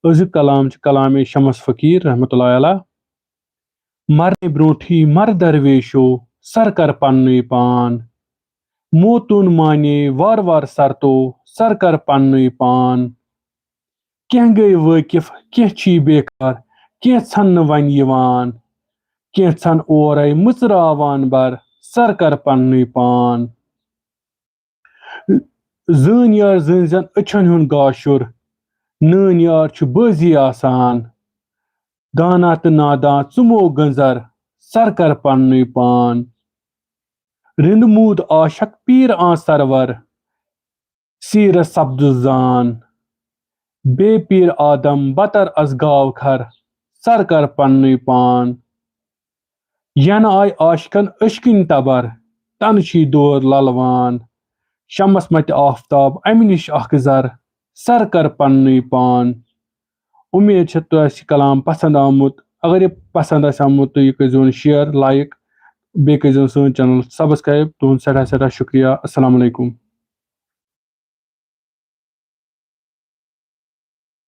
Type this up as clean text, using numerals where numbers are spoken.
अज़ कलाम कलाम शमस फ़कीर रहमतुल्लाह अलैह। मरने ब्रोठी मर दरवेशो सर कर पन्नुई पान, मोतुन माने वार वार सर तो सर कर पन्नुई पान। कह गई वाकिफ कह छी बेकार कह छन वन यिवान, कह छन ओरे मुचरावान बर सर कर पन्नुई पान। ज़न यार ज़न अछन हुन गाशुर, नन यार छु बाजी आसान, दाना तो नादा चुमो गंजर सर कर पन्नुई पान। रिंद मूद आशक पीर आ सरवर सीर सब्द जान, बे पीर आदम बतर अज गाव खर सर कर पन्नुई पान। यन आय आशकन अशकिन तबर तन छी दौर ललवान, शमस मत आफ्ताब अमि निश अख जर सर कर पन्नुई पान। उम्मीद है तो कलाम पसंद आमुत। अगर ये पसंद आमुत तो ये कर शेयर लाइक बे कर चैनल सब्सक्राइब। तुम सड़ा शुक्रिया। अस्सलाम वालेकुम।